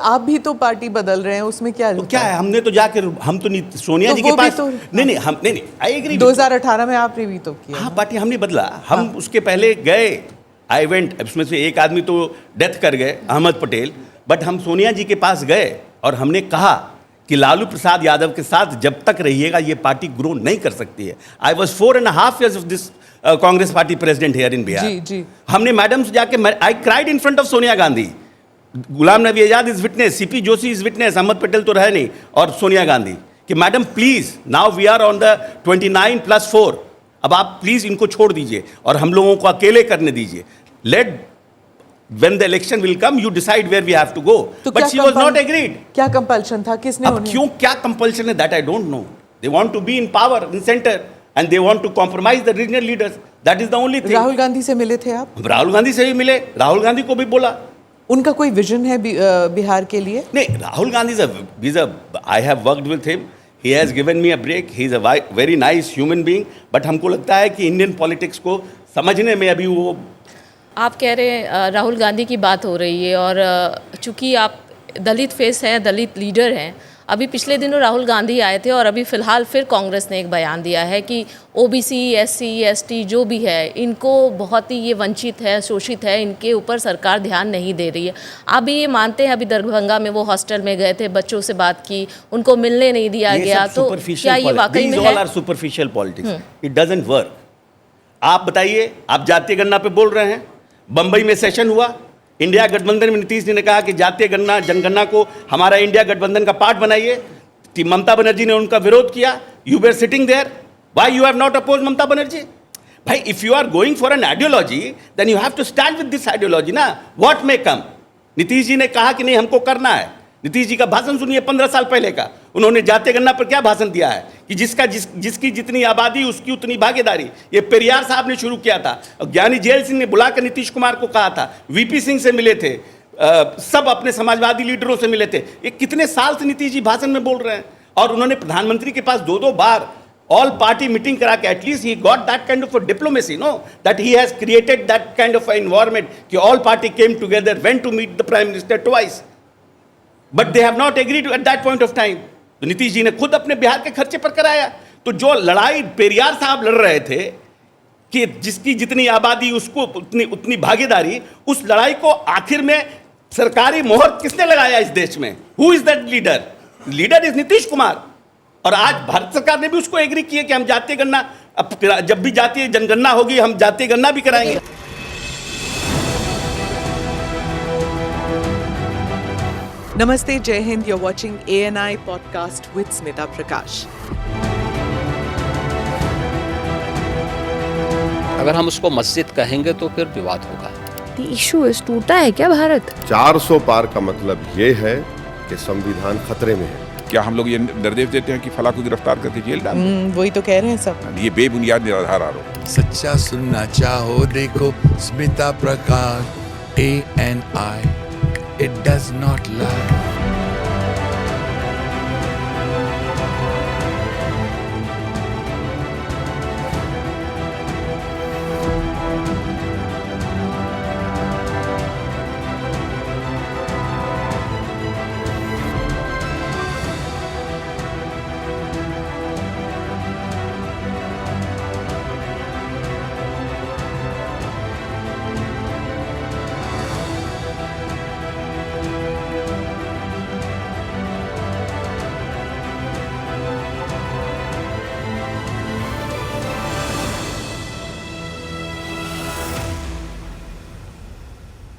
आप भी तो पार्टी बदल रहे हैं, उसमें क्या तो क्या है, हमने तो जाकर हम तो नहीं सोनिया तो जी के वो भी पास तो- नहीं हम नहीं आई एग्री 2018 में आपने भी तो किया हाँ ना? पार्टी हमने बदला, हम उसके पहले गए, आई वेंट, उसमें से एक आदमी तो डेथ कर गए, अहमद पटेल, बट हम सोनिया जी के पास गए और हमने कहा कि लालू प्रसाद यादव के साथ जब तक रहिएगा ये पार्टी ग्रो नहीं कर सकती है। I was 4.5 years of this Congress party president here in Bihar. जी जी। हमने मैडम से जाके, I cried in front of Sonia Gandhi, Ghulam Nabi Azad is witness, CP Joshi is witness, Ahmed Patel तो रहे नहीं, और सोनिया गांधी, कि madam please now we are on the 29+4, अब आप प्लीज इनको छोड़ दीजिए और हम लोगों को अकेले करने दीजिए, late when the election will come you decide where we have to go, तो but she was not agreed। क्या कंपल्शन था, किसने अब उन्हें? क्यों क्या कंपल्शन है, that I don't know, they want to be in power in center and they want to compromise the regional leaders, that is the only thing। Rahul Gandhi से मिले थे आप? राहुल गांधी से भी मिले, राहुल गांधी को भी बोला। उनका कोई विजन है बिहार के लिए? नहीं, Rahul Gandhi I have worked with him, he has given me a break, he is a very nice human being, but हमको लगता है कि इंडियन पॉलिटिक्स को समझने में अभी वो, आप कह रहे हैं राहुल गांधी की बात हो रही है, और चूंकि आप दलित फेस हैं, दलित लीडर हैं, अभी पिछले दिनों राहुल गांधी आए थे और अभी फ़िलहाल फिर कांग्रेस ने एक बयान दिया है कि ओबीसी, एससी, एसटी जो भी है इनको बहुत ही ये वंचित है, शोषित है, इनके ऊपर सरकार ध्यान नहीं दे रही है। आप भी ये मानते हैं? अभी दरभंगा में वो हॉस्टल में गए थे, बच्चों से बात की, उनको मिलने नहीं दिया गया, तो क्या ये वाकई में है? Superficial politics, it doesn't work. आप बताइए, आप जातीय गणना पे बोल रहे हैं, बंबई में सेशन हुआ, इंडिया गठबंधन में नीतीश जी ने कहा कि जातीय गणना जनगणना को हमारा इंडिया गठबंधन का पार्ट बनाइए, ममता बनर्जी ने उनका विरोध किया, you were sitting there, why you have not oppose Mamata Banerjee? भाई, if you are going for an ideology then you have to stand with this ideology ना, what may come. Nitish ji ने कहा कि नहीं हमको करना है, नीतीश जी का भाषण सुनिए 15 साल पहले का, उन्होंने जातीय गणना पर क्या भाषण दिया है कि जिसकी जितनी आबादी उसकी उतनी भागीदारी, ये पेरियार साहब ने शुरू किया था, और ज्ञानी जेल सिंह ने बुलाकर नीतीश कुमार को कहा था, वीपी सिंह से मिले थे, सब अपने समाजवादी लीडरों से मिले थे। ये कितने साल से नीतीश जी भाषण में बोल रहे हैं, और उन्होंने प्रधानमंत्री के पास 2-2 बार ऑल पार्टी मीटिंग करा के, at least he got that kind of diplomacy, no, that he has created that kind of environment कि all party came together, went to meet the prime minister twice, but they have not agreed at that point of time. तो नीतीश जी ने खुद अपने बिहार के खर्चे पर कराया। तो जो लड़ाई पेरियार साहब लड़ रहे थे कि जिसकी जितनी आबादी उसको उतनी भागीदारी, उस लड़ाई को आखिर में सरकारी मोहर किसने लगाया इस देश में? Who is that leader? Leader is Nitish Kumar. और आज भारत सरकार ने भी उसको एग्री किया कि हम जातीय गणना, अब जब भी जातीय जनगणना होगी हम जातीय गणना भी कराएंगे। नमस्ते, जय Hind, you're watching ANI podcast with Smita प्रकाश। अगर हम उसको मस्जिद कहेंगे तो फिर विवाद होगा। इशू है, टूटा है क्या भारत? 400 पार का मतलब ये है कि संविधान खतरे में है। क्या हम लोग ये निर्देश देते हैं कि फला को गिरफ्तार करके जेल डाल दें? वही तो कह रहे हैं सब। ये बेबुनियाद निराधार आरोप। सच्चा सुनना चाहो देखो स्मिता प्रकाश ANI, it does not lie।